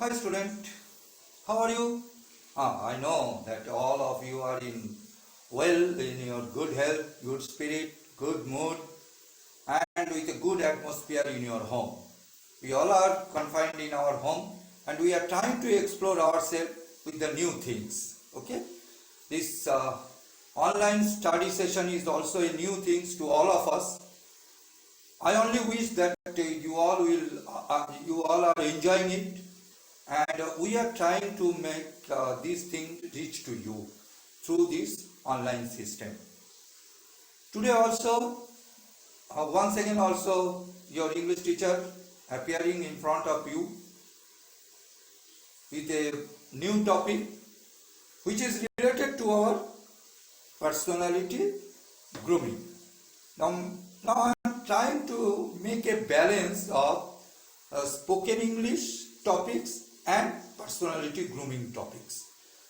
Hi student, how are you? I know that all of you are in your good health, good spirit, good mood and with a good atmosphere in your home. We all are confined in our home and we are trying to explore ourselves with the new things. Okay? This online study session is also a new things to all of us. I only wish that you all are enjoying it, and we are trying to make this thing reach to you through this online system. Today also, once again also your English teacher appearing in front of you with a new topic which is related to our personality grooming. Now I am trying to make a balance of spoken English topics and personality grooming topics.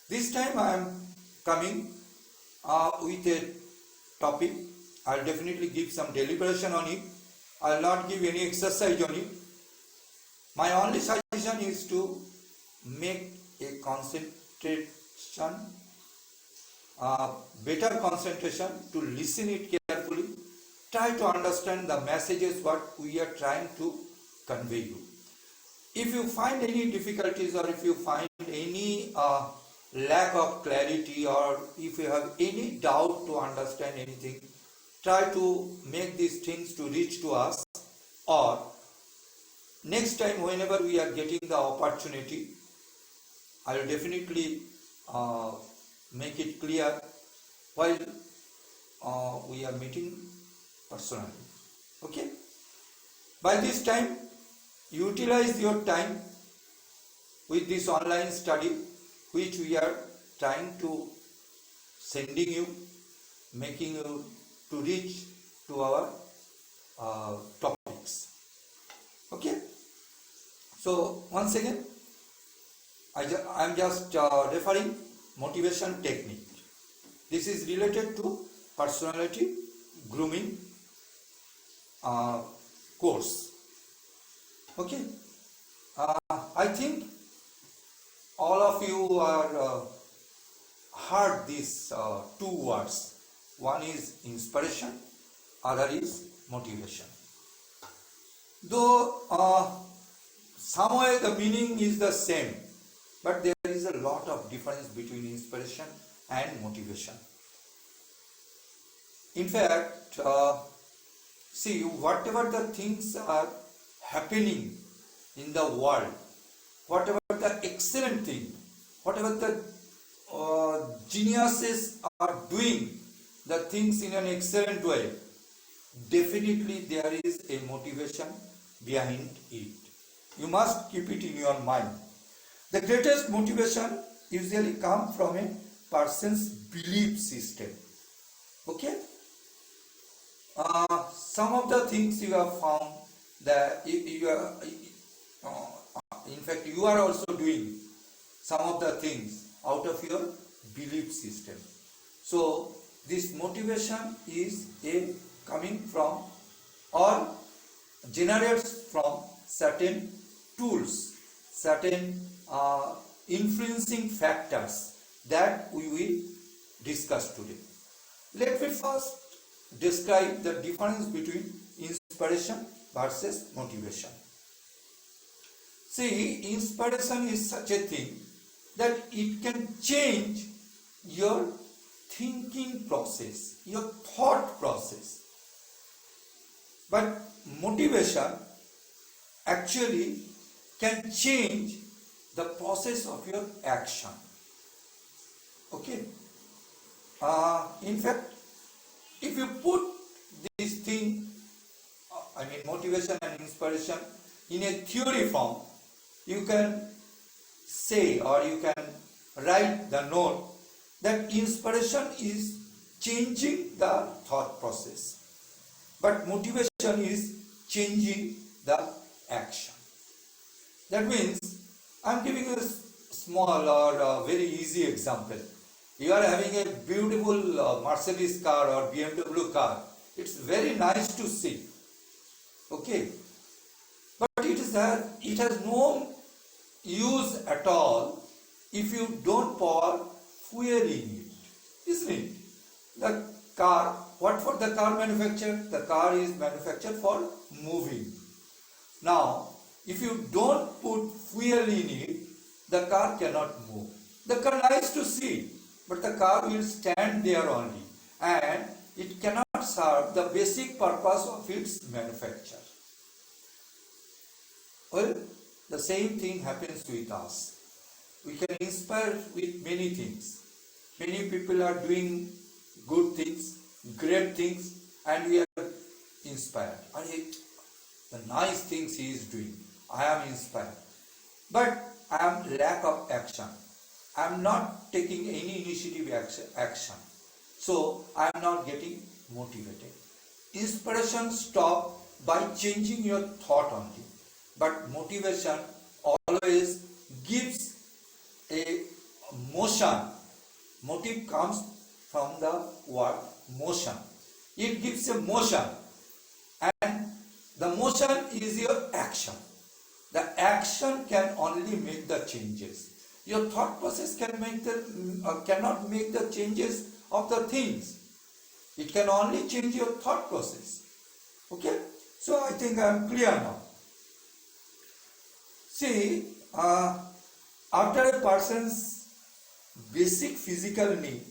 This time I am coming with a topic. I'll definitely give some deliberation on it. I'll not give any exercise on it. My only suggestion is to make a concentration, better concentration, to listen it carefully. Try to understand the messages what we are trying to convey you. If you find any difficulties or if you find any lack of clarity or if you have any doubt to understand anything, try to make these things to reach to us, or next time whenever we are getting the opportunity, I will definitely make it clear while we are meeting personally. Okay? By this time, utilize your time with this online study which we are trying to sending you, making you to reach to our topics. Okay? So once again, I am just referring motivation technique. This is related to personality grooming course. Okay, I think all of you are heard these two words. One is inspiration, other is motivation. Though somewhere the meaning is the same, but there is a lot of difference between inspiration and motivation. In fact, see, whatever the things are happening in the world, whatever the excellent thing, whatever the geniuses are doing the things in an excellent way, definitely there is a motivation behind it. You must keep it in your mind. The greatest motivation usually comes from a person's belief system. Okay? Some of the things you have found that you are, in fact, you are also doing some of the things out of your belief system. So this motivation is coming from or generates from certain tools, certain influencing factors that we will discuss today. Let me first describe the difference between inspiration versus motivation. See, inspiration is such a thing that it can change your thinking process, your thought process. But motivation actually can change the process of your action. Okay? In fact, if you put this thing, motivation and inspiration in a theory form, you can say or you can write the note that inspiration is changing the thought process, but motivation is changing the action. That means, I am giving a small or very easy example. You are having a beautiful Mercedes car or BMW car. It's very nice to see. Okay, but it has no use at all if you don't pour fuel in it, isn't it? The car, what for the car manufacturer? The car is manufactured for moving. Now, if you don't put fuel in it, the car cannot move. The car likes to see, but the car will stand there only, and it cannot serve the basic purpose of its manufacture. Well, the same thing happens with us. We can inspire with many things. Many people are doing good things, great things, and we are inspired. The nice things he is doing, I am inspired. But I am lack of action. I am not taking any initiative action. So I am not getting motivated. Inspiration stop by changing your thought only. But motivation always gives a motion. Motive comes from the word motion. It gives a motion, and the motion is your action. The action can only make the changes. Your thought process cannot make the changes of the things. It can only change your thought process. Okay? So I think I am clear now. See, after a person's basic physical need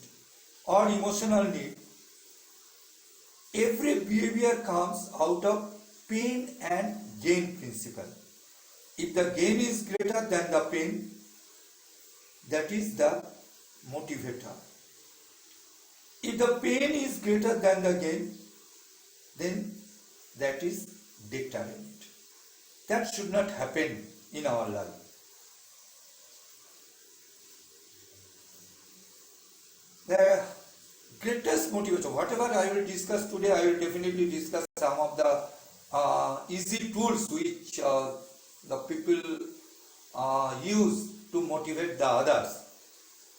or emotional need, every behavior comes out of pain and gain principle. If the gain is greater than the pain, that is the motivator. If the pain is greater than the gain, then that is deterrent. That should not happen in our life. The greatest motivator, whatever I will discuss today, I will definitely discuss some of the easy tools which the people use to motivate the others.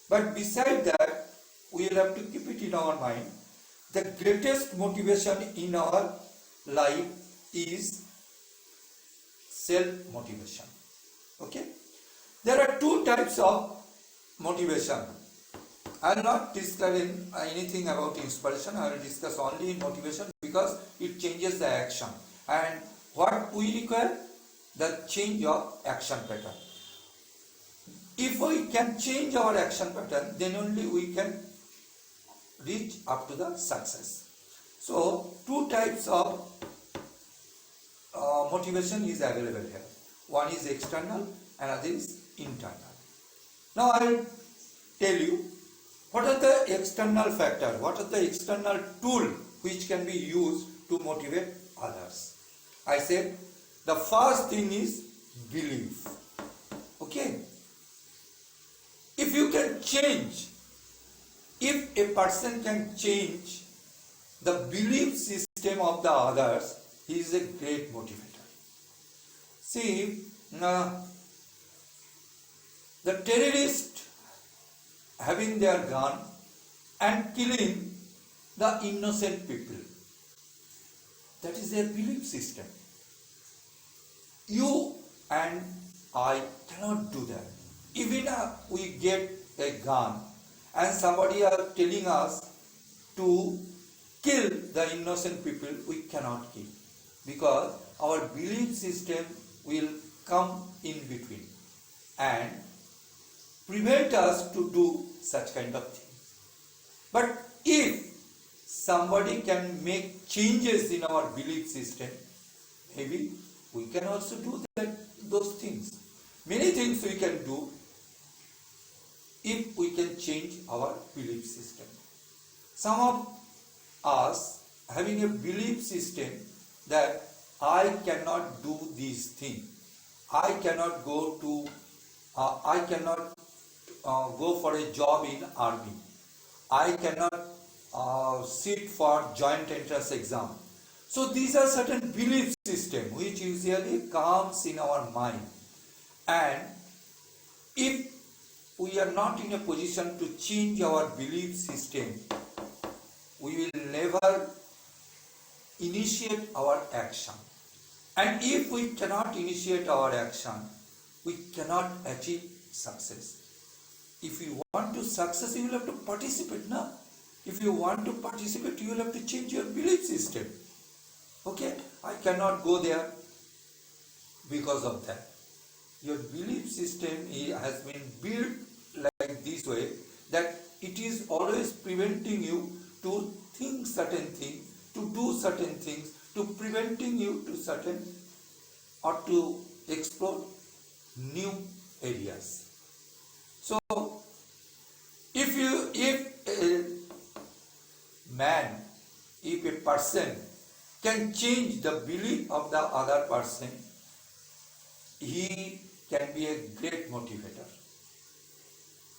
But beside that, we will have to keep it in our mind. The greatest motivation in our life is self-motivation. Okay? There are two types of motivation. I will not discuss anything about inspiration. I will discuss only motivation because it changes the action. And what we require? The change of action pattern. If we can change our action pattern, then only we can reach up to the success. So, two types of motivation is available here. One is external, another is internal. Now I will tell you what are the external factors, what are the external tool which can be used to motivate others. I said the first thing is belief. Okay? If you can change, if a person can change the belief system of the others, he is a great motivator. See, the terrorist having their gun and killing the innocent people, that is their belief system. You and I cannot do that. Even we get a gun and somebody are telling us to kill the innocent people, we cannot kill, because our belief system will come in between and prevent us to do such kind of thing. But if somebody can make changes in our belief system, maybe we can also do those things. Many things we can do if we can change our belief system. Some of us having a belief system that I cannot do this thing. I cannot go for a job in army. I cannot sit for joint entrance exam. So these are certain belief system which usually comes in our mind. And if we are not in a position to change our belief system, we will never initiate our action. And if we cannot initiate our action, we cannot achieve success. If you want to success, you will have to participate, na? If you want to participate, you will have to change your belief system. Okay? I cannot go there because of that. Your belief system has been built like this way that it is always preventing you to think certain things, to do certain things, to preventing you to certain or to explore new areas. So, if a man, if a person can change the belief of the other person, he can be a great motivator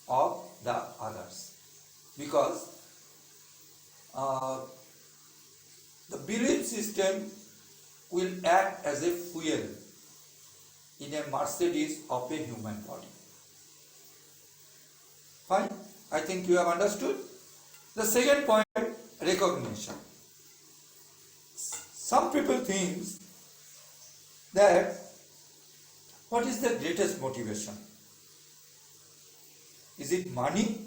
of the others, because the belief system will act as a fuel in a Mercedes of a human body. Fine? I think you have understood. The second point, recognition. Some people think that what is the greatest motivation? Is it money?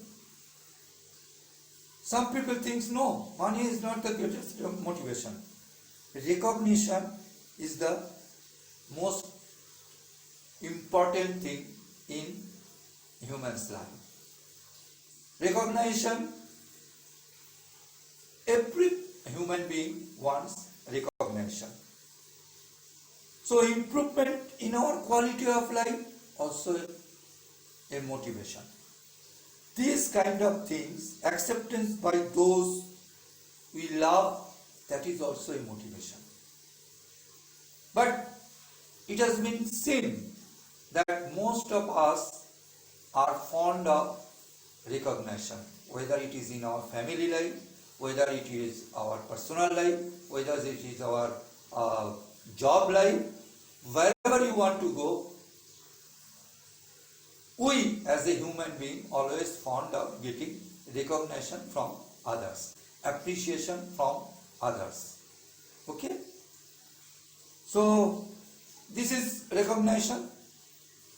Some people think no, money is not the greatest motivation. Recognition is the most important thing in human's life. Recognition, every human being wants recognition. So improvement in our quality of life also a motivation. These kind of things, acceptance by those we love, that is also a motivation. But it has been seen that most of us are fond of recognition, whether it is in our family life, whether it is our personal life, whether it is our job life, wherever you want to go, we as a human being always fond of getting recognition from others, appreciation from others. Okay? So this is recognition.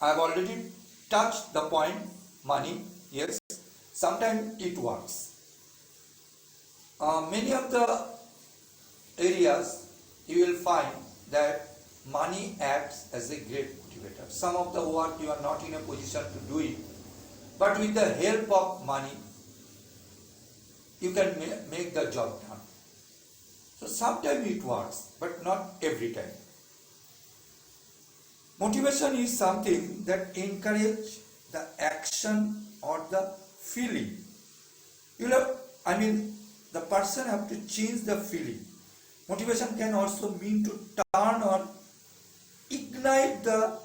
I have already touched the point, money. Yes, sometimes it works. Many of the areas you will find that money acts as a great motivator. Some of the work you are not in a position to do it, but with the help of money, you can make the job done. So sometimes it works, but not every time. Motivation is something that encourages the action or the feeling. The person have to change the feeling. Motivation can also mean to turn or ignite the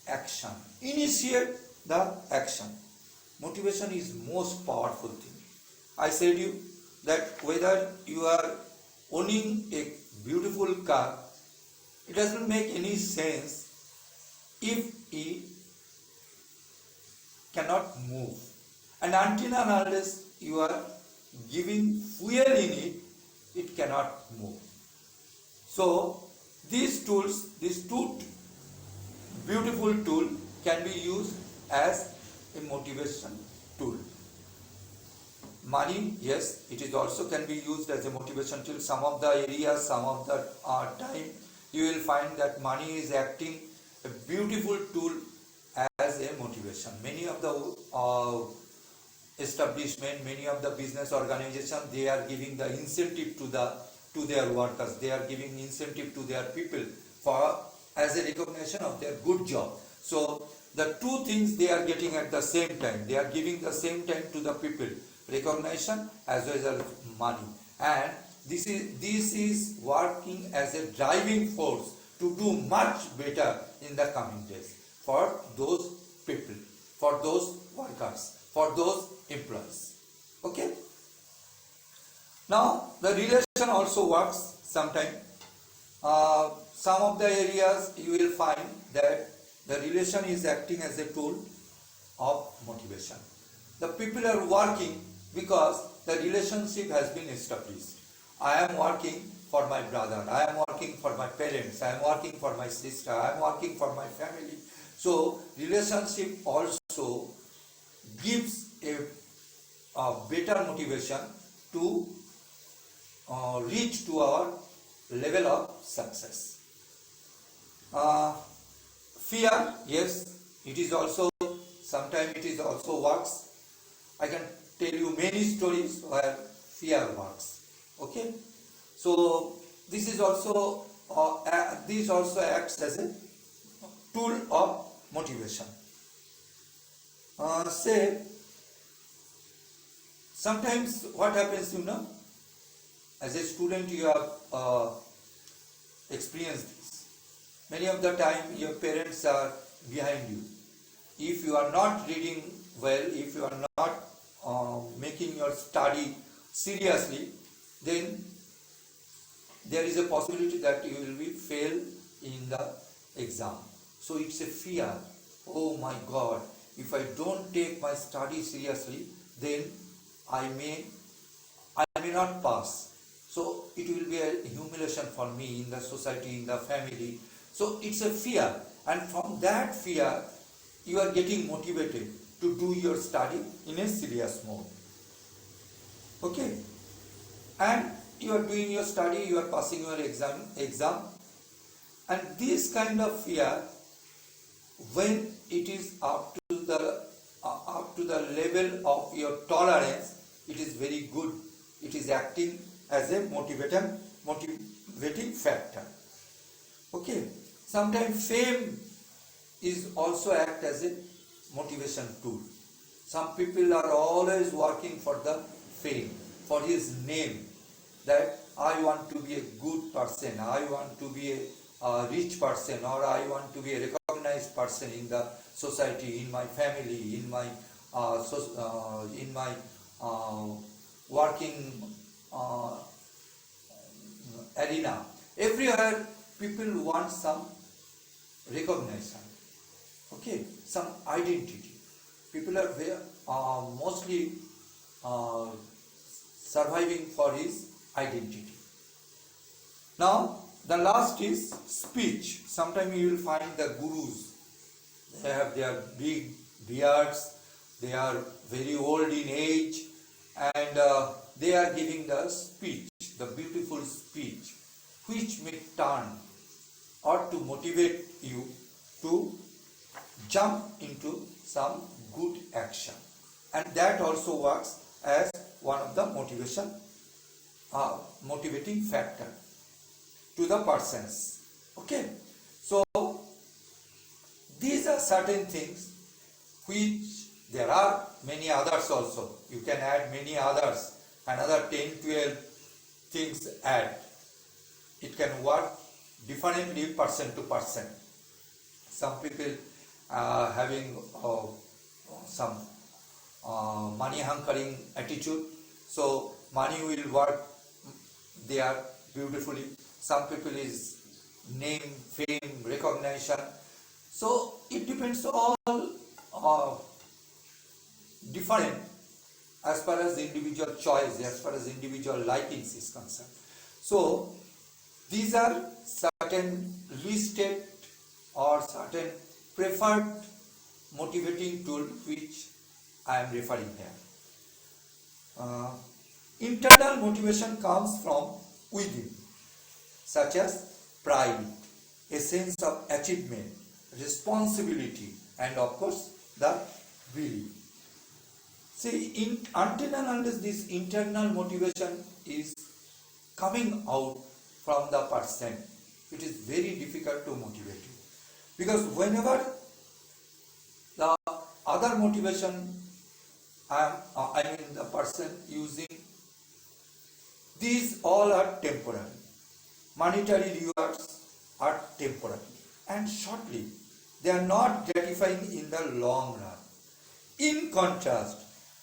action, initiate the action. Motivation is most powerful thing. I said you that whether you are owning a beautiful car, it doesn't make any sense if it cannot move. And until and unless you are giving fuel in it, it cannot move. So these tools, these two beautiful tools can be used as a motivation tool. Money, yes, it is also can be used as a motivation tool. Some of the areas, some of the time, you will find that money is acting a beautiful tool as a motivation. Many of the establishment, many of the business organization, they are giving the incentive to their workers. They are giving incentive to their people for as a recognition of their good job. So the two things they are getting at the same time. They are giving the same time to the people, recognition as well as money. And this is working as a driving force to do much better in the coming days for those people, for those workers, for those employees. Okay? Now the relation also works sometimes. Some of the areas you will find that the relation is acting as a tool of motivation. The people are working because the relationship has been established. I am working for my brother, I am working for my parents, I am working for my sister, I am working for my family. So relationship also gives a better motivation to reach to our level of success. Fear, yes, it is also, sometimes it is also works. I can tell you many stories where fear works. Okay, so this is also this also acts as a tool of motivation. Say sometimes what happens, as a student you have experienced this. Many of the time your parents are behind you. If you are not reading well, if you are not making your study seriously, then there is a possibility that you will be fail in the exam. So it's a fear. Oh my God, if I don't take my study seriously, then I may not pass. So it will be a humiliation for me in the society, in the family. So it's a fear, and from that fear you are getting motivated to do your study in a serious mode. Okay, and you are doing your study, you are passing your exam, and this kind of fear, when it is up to the level of your tolerance, it is very good. It is acting as a motivating factor. Okay, sometimes fame is also act as a motivation tool. Some people are always working for the fame, for his name, that I want to be a good person, I want to be a rich person, or I want to be a recognized person in the society, in my family, in my working arena. Everywhere people want some recognition, okay, some identity. People are mostly surviving for his identity. Now the last is speech. Sometimes you will find the gurus, they have their big beards, they are very old in age, and they are giving the speech, the beautiful speech, which may turn or to motivate you to jump into some good action, and that also works as one of the motivating factor to the persons. Okay, so these are certain things, which there are many others also. You can add many others, another 10, 12 things add. It can work differently person to person. Some people having some money hankering attitude, so money will work there beautifully. Some people is name, fame, recognition. So it depends all different as far as individual choice, as far as individual likings is concerned. So these are certain listed or certain preferred motivating tool which I am referring here. Internal motivation comes from within, such as pride, a sense of achievement, responsibility, and of course the belief. See, until and unless this internal motivation is coming out from the person, it is very difficult to motivate you. Because whenever the other motivation, the person using, these all are temporary. Monetary rewards are temporary and shortly. They are not gratifying in the long run. In contrast,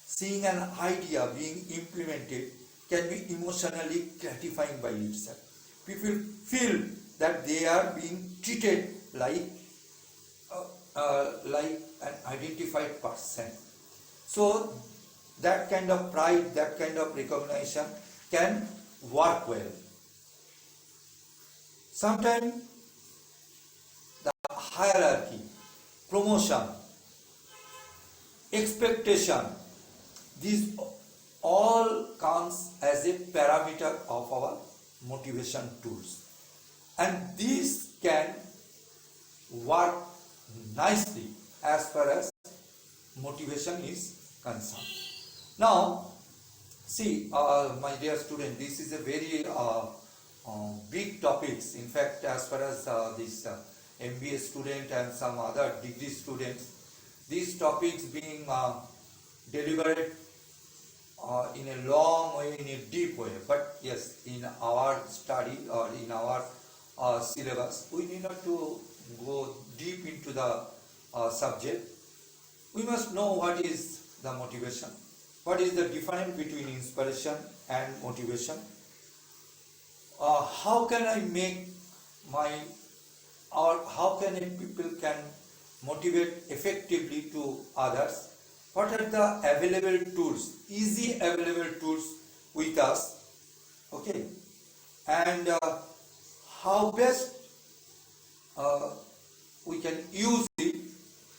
seeing an idea being implemented can be emotionally gratifying by itself. People feel that they are being treated like an identified person. So that kind of pride, that kind of recognition can work well. Sometimes the hierarchy promotion, expectation, these all comes as a parameter of our motivation tools, and these can work nicely as far as motivation is concerned. Now, see, my dear student, this is a very big topics. In fact, as far as this MBA student and some other degree students, these topics being delivered in a long way, in a deep way. But yes, in our study or in our syllabus, we need not to go deep into the subject. We must know what is the motivation, what is the difference between inspiration and motivation. How can I make my, or how can people can motivate effectively to others? What are the available tools, easy available tools with us? Okay, and how best we can use it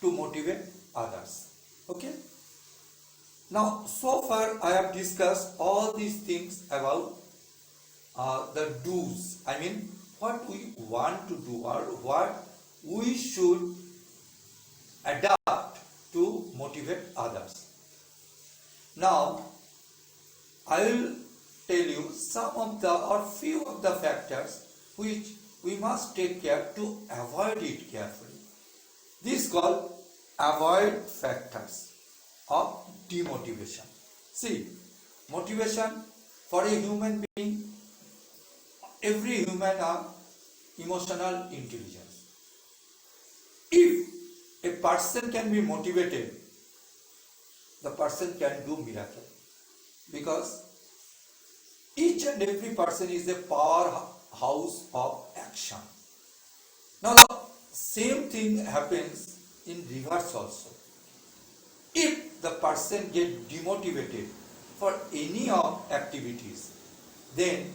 to motivate others. Okay. Now, so far I have discussed all these things about the do's. I mean, what we want to do or what we should adapt to motivate others. Now, I will tell you some of the or few of the factors which we must take care to avoid it carefully. This is called avoid factors of demotivation. See, motivation for a human being, every human are emotional intelligence. If a person can be motivated, the person can do miracle, because each and every person is a powerhouse of action. Now the same thing happens in reverse also. If the person get demotivated for any of activities, then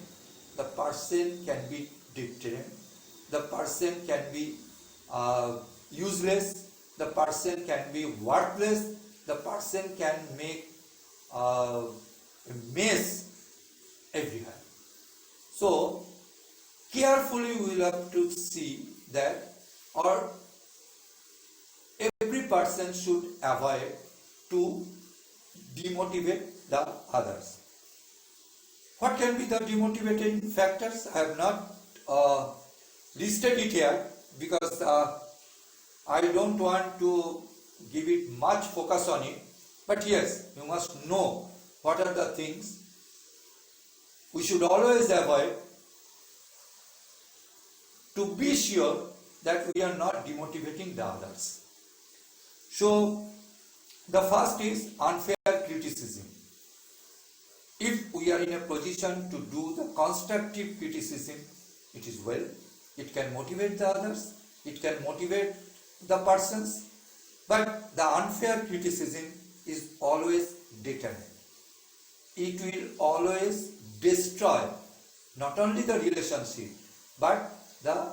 the person can be deterrent, the person can be useless, the person can be worthless, the person can make a mess everywhere. So carefully we will have to see that, or every person should avoid to demotivate the others. What can be the demotivating factors? I have not listed it here because I don't want to give it much focus on it. But yes, you must know what are the things we should always avoid to be sure that we are not demotivating the others. So the first is unfair criticism. If we are in a position to do the constructive criticism, it is well, it can motivate the others, it can motivate the persons, but the unfair criticism is always deterrent. It will always destroy not only the relationship, but the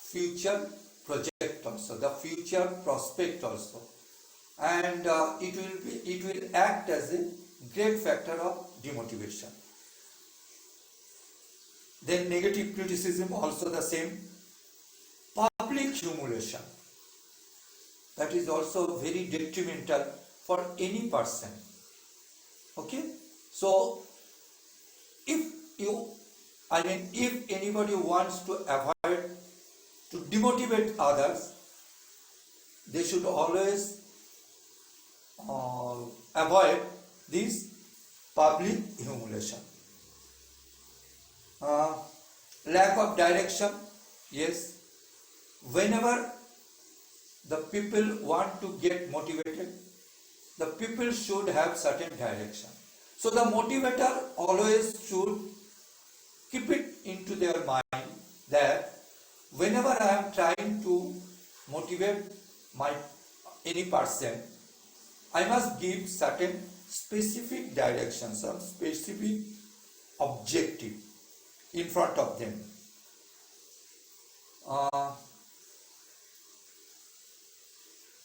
future project also, the future prospect also, and it will act as a great factor of demotivation. Then negative criticism also the same. Public humiliation, that is also very detrimental for any person. Okay, so if anybody wants to avoid to demotivate others, they should always avoid this public humiliation. Lack of direction, yes. Whenever the people want to get motivated, the people should have certain direction. So the motivator always should keep it into their mind that whenever I am trying to motivate any person, I must give certain specific directions, some specific objective in front of them.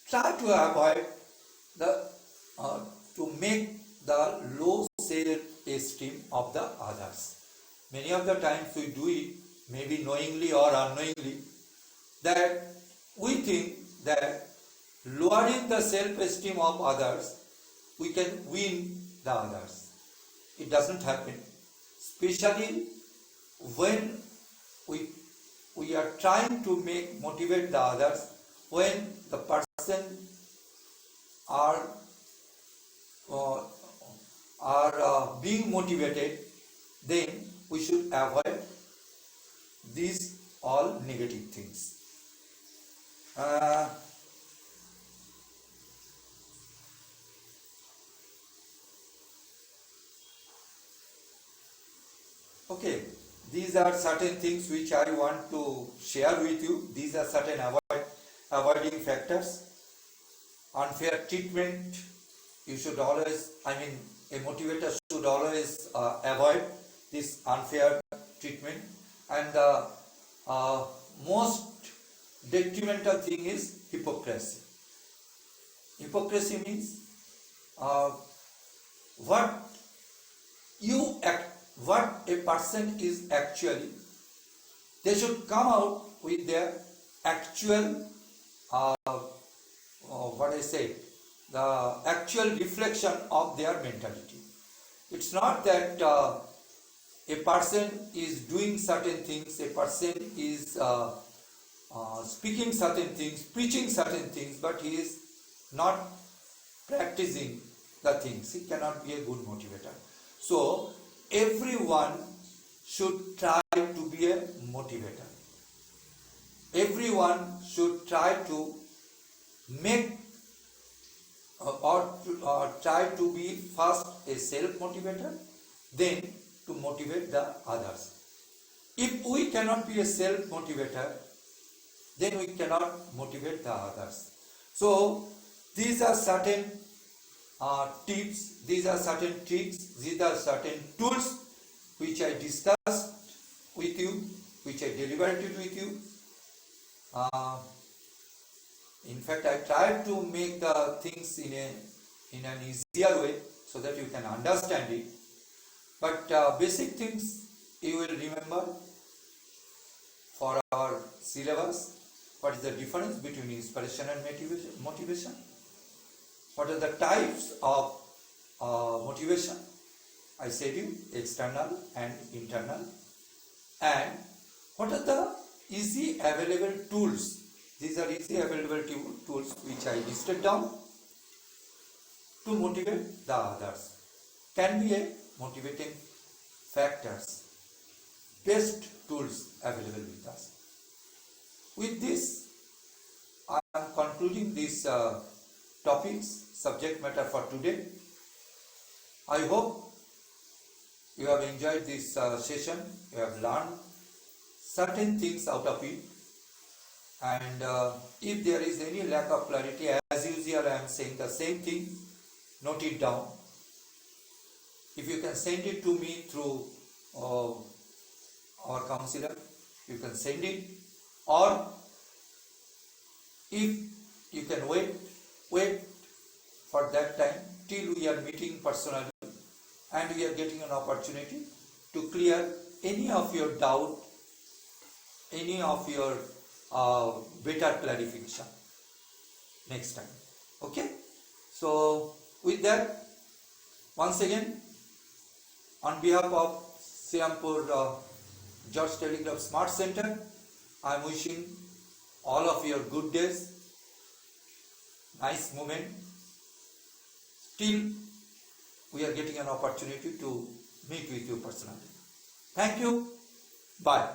try to avoid to make the low self-esteem of the others. Many of the times we do it, maybe knowingly or unknowingly, that we think that lowering the self-esteem of others, we can win the others. It doesn't happen. Especially when we are trying to motivate the others, when the person are being motivated, then we should avoid these all negative things. Okay, these are certain things which I want to share with you. These are certain avoiding factors. Unfair treatment, you should always, a motivator should always avoid this unfair treatment. And the most detrimental thing is hypocrisy. Hypocrisy means what a person is actually, they should come out with their actual the actual reflection of their mentality. It's not that a person is doing certain things, a person is speaking certain things, preaching certain things, but he is not practicing the things. He cannot be a good motivator. So everyone should try to be a motivator. Everyone should try to make or try to be first a self-motivator, then to motivate the others. If we cannot be a self-motivator, then we cannot motivate the others. So these are certain tips, these are certain tricks, these are certain tools which I discussed with you, which I delivered it with you. In fact, I tried to make the things in an easier way so that you can understand it. But basic things you will remember for our syllabus. What is the difference between inspiration and motivation? What are the types of motivation? I said you, external and internal. And what are the easy available tools? These are easy available tools which I listed down to motivate the others. Can be a motivating factors. Best tools available with us. With this, I am concluding these topics, subject matter for today. I hope you have enjoyed this session. You have learned certain things out of it. And if there is any lack of clarity, as usual I am saying the same thing, note it down. If you can send it to me through our counselor, you can send it, or if you can wait for that time till we are meeting personally and we are getting an opportunity to clear any of your doubt, any of your better clarification next time. Okay? So with that, once again, on behalf of Srirampur George Telegraph Smart Center, I am wishing all of your good days, nice moment. Still, we are getting an opportunity to meet with you personally. Thank you. Bye.